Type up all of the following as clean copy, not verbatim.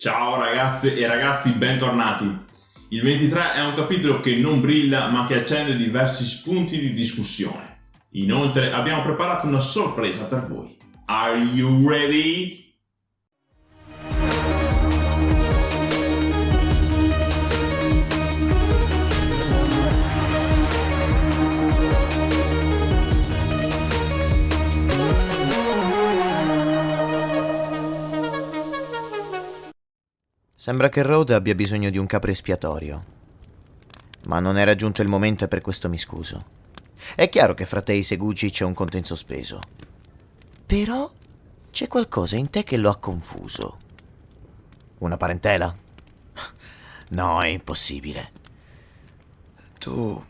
Ciao ragazze e ragazzi, bentornati. Il 23 è un capitolo che non brilla ma che accende diversi spunti di discussione. Inoltre abbiamo preparato una sorpresa per voi. Are you ready? Sembra che Rhodes abbia bisogno di un capro espiatorio. Ma non era giunto il momento e per questo mi scuso. È chiaro che fra te e i Segugi c'è un conto in sospeso. Però c'è qualcosa in te che lo ha confuso. Una parentela? No, è impossibile. Tu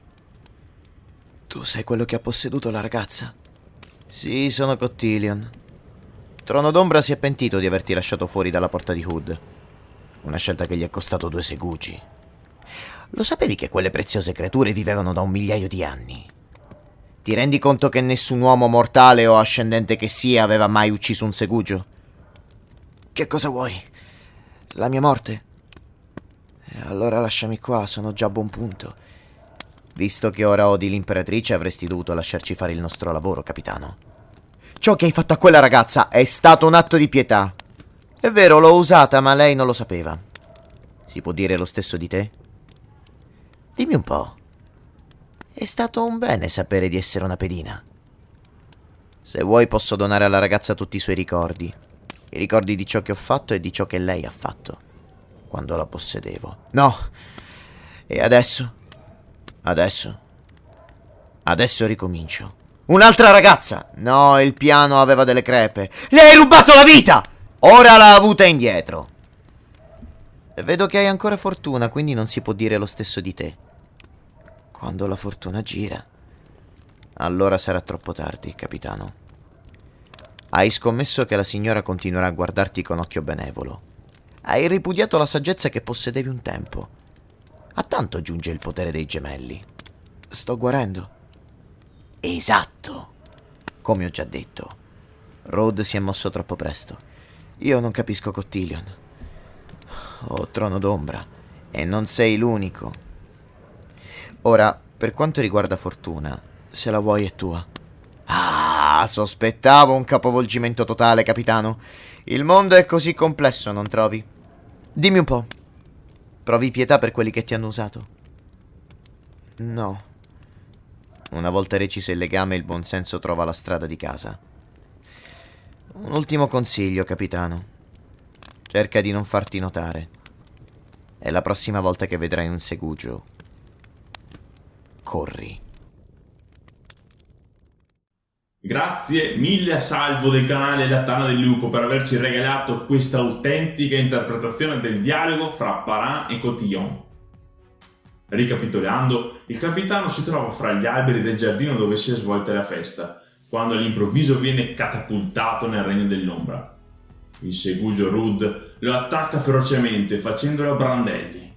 sei quello che ha posseduto la ragazza? Sì, sono Cotillion. Trono d'Ombra si è pentito di averti lasciato fuori dalla porta di Hood. Una scelta che gli è costato 2 Segugi. Lo sapevi che quelle preziose creature vivevano da 1.000.000 di anni? Ti rendi conto che nessun uomo mortale o ascendente che sia aveva mai ucciso un Segugio? Che cosa vuoi? La mia morte? E allora lasciami qua, sono già a buon punto. Visto che ora odi l'imperatrice, avresti dovuto lasciarci fare il nostro lavoro, capitano. Ciò che hai fatto a quella ragazza è stato un atto di pietà. È vero, l'ho usata, ma lei non lo sapeva. Si può dire lo stesso di te? Dimmi un po'. È stato un bene sapere di essere una pedina. Se vuoi posso donare alla ragazza tutti i suoi ricordi. I ricordi di ciò che ho fatto e di ciò che lei ha fatto. Quando la possedevo. No! E adesso? Adesso ricomincio. Un'altra ragazza! No, il piano aveva delle crepe. Le hai rubato la vita! Ora l'ha avuta indietro. E vedo che hai ancora fortuna, quindi non si può dire lo stesso di te. Quando la fortuna gira, allora sarà troppo tardi, capitano. Hai scommesso che la signora continuerà a guardarti con occhio benevolo. Hai ripudiato la saggezza che possedevi un tempo. A tanto giunge il potere dei gemelli. Sto guarendo. Esatto. Come ho già detto, Rhodes si è mosso troppo presto. Io non capisco Cotillion. Ho Trono d'Ombra e non sei l'unico. Ora, per quanto riguarda Fortuna, se la vuoi è tua. Ah, sospettavo un capovolgimento totale, capitano. Il mondo è così complesso, non trovi? Dimmi un po'. Provi pietà per quelli che ti hanno usato? No. Una volta reciso il legame, il buonsenso trova la strada di casa. Un ultimo consiglio, capitano. Cerca di non farti notare. E la prossima volta che vedrai un Segugio, corri. Grazie mille a Salvo del canale La Tana del Lupo per averci regalato questa autentica interpretazione del dialogo fra Paran e Cotillon. Ricapitolando, il capitano si trova fra gli alberi del giardino dove si è svolta la festa, quando all'improvviso viene catapultato nel regno dell'ombra. Il Segugio Rud lo attacca ferocemente facendolo a brandelli.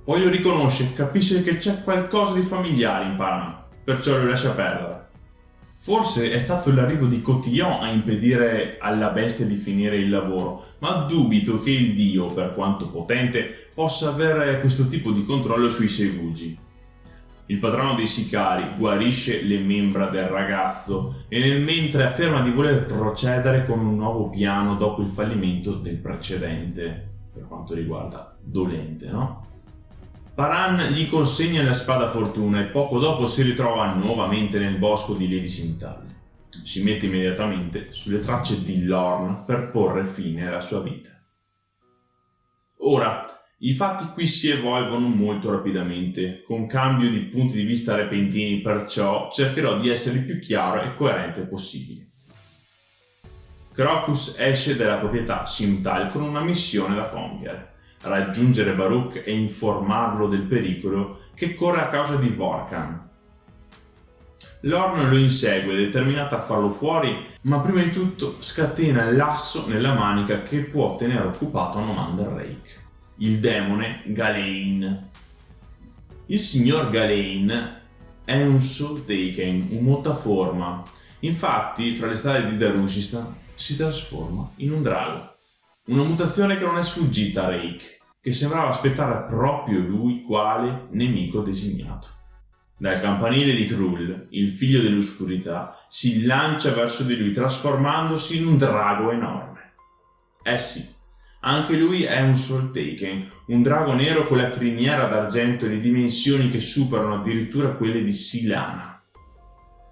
Poi lo riconosce, capisce che c'è qualcosa di familiare in Paran, perciò lo lascia perdere. Forse è stato l'arrivo di Cotillon a impedire alla bestia di finire il lavoro, ma dubito che il dio, per quanto potente, possa avere questo tipo di controllo sui Segugi. Il patrono dei sicari guarisce le membra del ragazzo e nel mentre afferma di voler procedere con un nuovo piano dopo il fallimento del precedente, per quanto riguarda Dolente, no? Paran gli consegna la spada fortuna e poco dopo si ritrova nuovamente nel bosco di Lady Simtal. Si mette immediatamente sulle tracce di Lorn per porre fine alla sua vita. Ora, i fatti qui si evolvono molto rapidamente, con cambio di punti di vista repentini, perciò cercherò di essere il più chiaro e coerente possibile. Crocus esce dalla proprietà Simtal con una missione da compiere: raggiungere Baruch e informarlo del pericolo che corre a causa di Vorkan. Lorn lo insegue, determinata a farlo fuori, ma prima di tutto scatena l'asso nella manica che può tenere occupato Nomander Rake, il demone Galein. Il signor Galein è un Soul Taken, un motaforma. Infatti, fra le strade di Darushistan si trasforma in un drago. Una mutazione che non è sfuggita a Rake, che sembrava aspettare proprio lui quale nemico designato. Dal campanile di Krull, il figlio dell'oscurità, si lancia verso di lui trasformandosi in un drago enorme. Eh sì, anche lui è un Soul Taken, un drago nero con la criniera d'argento e le dimensioni che superano addirittura quelle di Silana.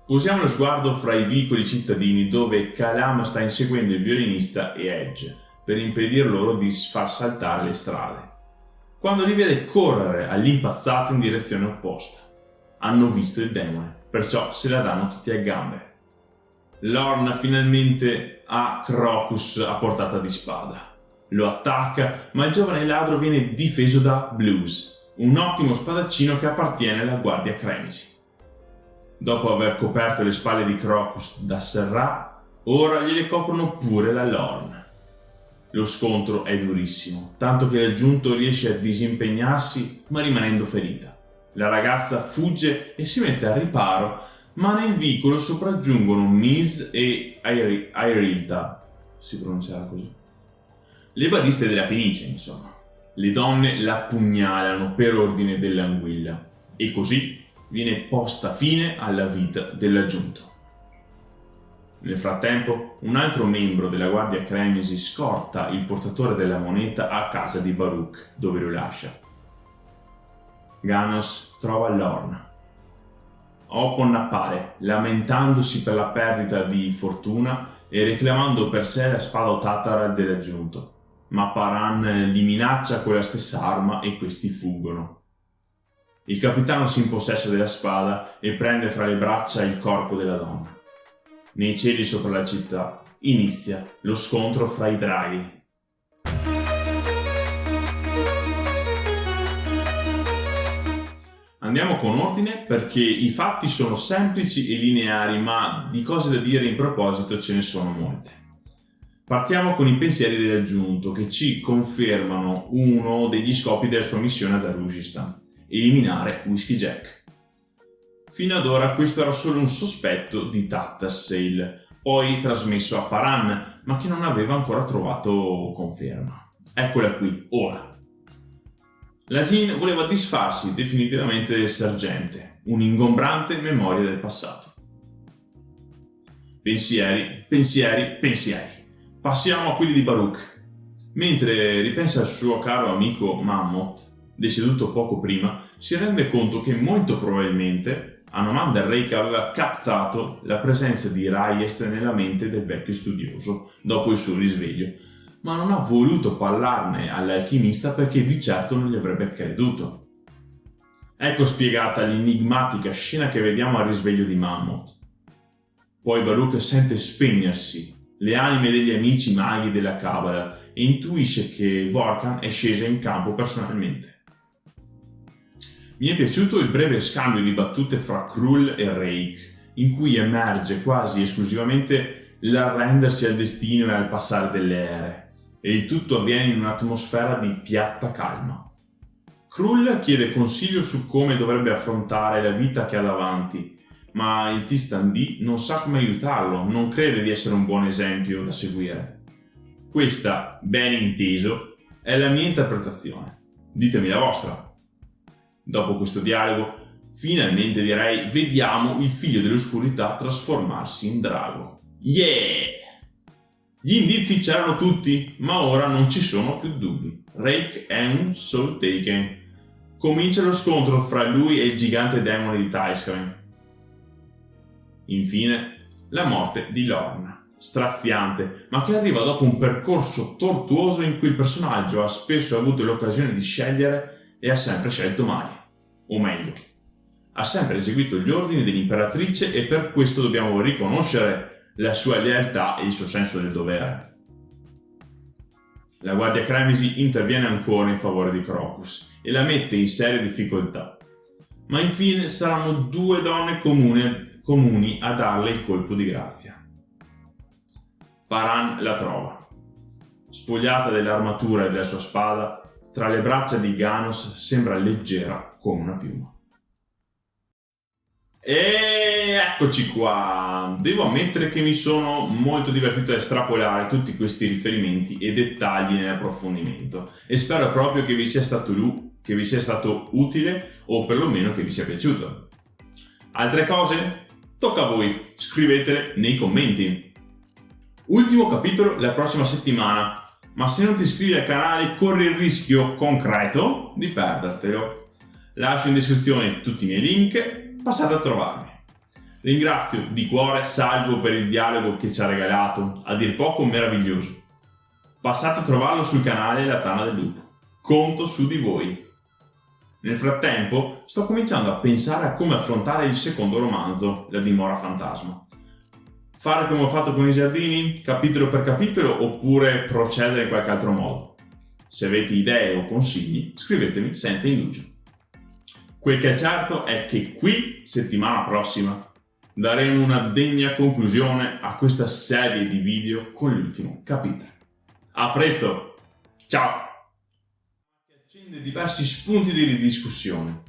Posiamo lo sguardo fra i vicoli cittadini dove Kalam sta inseguendo il violinista e Edge per impedir loro di far saltare le strade, quando li vede correre all'impazzata in direzione opposta. Hanno visto il demone, perciò se la danno tutti a gambe. Lorn finalmente ha Crocus a portata di spada. Lo attacca, ma il giovane ladro viene difeso da Blues, un ottimo spadaccino che appartiene alla guardia Cremisi. Dopo aver coperto le spalle di Crocus da Serra, ora gliele coprono pure da Lorn. Lo scontro è durissimo, tanto che l'aggiunto riesce a disimpegnarsi ma rimanendo ferita. La ragazza fugge e si mette al riparo, ma nel vicolo sopraggiungono Miz e Irilta, si pronuncerà così. Le badiste della Fenice, insomma. Le donne la pugnalano per ordine dell'anguilla e così viene posta fine alla vita dell'aggiunto. Nel frattempo, un altro membro della guardia Cremisi scorta il portatore della moneta a casa di Baruch, dove lo lascia. Ganos trova Lorn. Opon appare, lamentandosi per la perdita di fortuna e reclamando per sé la spada Otatara dell'aggiunto, ma Paran li minaccia con la stessa arma e questi fuggono. Il capitano si impossessa della spada e prende fra le braccia il corpo della donna. Nei cieli sopra la città inizia lo scontro fra i draghi. Andiamo con ordine perché i fatti sono semplici e lineari, ma di cose da dire in proposito ce ne sono molte. Partiamo con i pensieri dell'aggiunto che ci confermano uno degli scopi della sua missione ad Arujistan: eliminare Whiskey Jack. Fino ad ora questo era solo un sospetto di Tattersail, poi trasmesso a Paran, ma che non aveva ancora trovato conferma. Eccola qui, ora. L'Asin voleva disfarsi definitivamente del sergente, un'ingombrante memoria del passato. Pensieri. Passiamo a quelli di Baruch. Mentre ripensa al suo caro amico Mammoth, deceduto poco prima, si rende conto che molto probabilmente Anomander Rake aveva captato la presenza di Rayest nella mente del vecchio studioso dopo il suo risveglio, ma non ha voluto parlarne all'alchimista perché di certo non gli avrebbe creduto. Ecco spiegata l'enigmatica scena che vediamo al risveglio di Mammoth. Poi Baruch sente spegnersi le anime degli amici maghi della Cabala e intuisce che Vorkan è scesa in campo personalmente. Mi è piaciuto il breve scambio di battute fra Krull e Rake, in cui emerge quasi esclusivamente l'arrendersi al destino e al passare delle ere, e il tutto avviene in un'atmosfera di piatta calma. Krull chiede consiglio su come dovrebbe affrontare la vita che ha davanti, ma il Tistandi non sa come aiutarlo, non crede di essere un buon esempio da seguire. Questa, ben inteso, è la mia interpretazione. Ditemi la vostra. Dopo questo dialogo, finalmente direi, vediamo il figlio dell'oscurità trasformarsi in drago. Yeah! Gli indizi c'erano tutti, ma ora non ci sono più dubbi. Rake è un Soul Taken. Comincia lo scontro fra lui e il gigante demone di Tyscreen. Infine, la morte di Lorn, straziante, ma che arriva dopo un percorso tortuoso in cui il personaggio ha spesso avuto l'occasione di scegliere e ha sempre scelto male. O meglio, ha sempre eseguito gli ordini dell'imperatrice e per questo dobbiamo riconoscere la sua lealtà e il suo senso del dovere. La guardia Cremisi interviene ancora in favore di Crocus e la mette in serie difficoltà, ma infine saranno due donne comuni a darle il colpo di grazia. Paran la trova, spogliata dell'armatura e della sua spada. Tra le braccia di Ganos sembra leggera come una piuma. E eccoci qua. Devo ammettere che mi sono molto divertito a estrapolare tutti questi riferimenti e dettagli nell'approfondimento e spero proprio che vi sia stato utile o perlomeno che vi sia piaciuto. Altre cose? Tocca a voi, scrivetele nei commenti. Ultimo capitolo la prossima settimana, ma se non ti iscrivi al canale corri il rischio concreto di perdertelo. Lascio in descrizione tutti i miei link. Passate a trovarmi. Ringrazio di cuore Salvo per il dialogo che ci ha regalato, a dir poco meraviglioso. Passate a trovarlo sul canale La Tana del Lupo. Conto su di voi. Nel frattempo sto cominciando a pensare a come affrontare il secondo romanzo, La dimora fantasma. Fare come ho fatto con i giardini, capitolo per capitolo, oppure procedere in qualche altro modo. Se avete idee o consigli, scrivetemi senza indugio. Quel che è certo è che qui, settimana prossima, daremo una degna conclusione a questa serie di video con l'ultimo capitolo. A presto! Ciao! Accende diversi spunti di ridiscussione.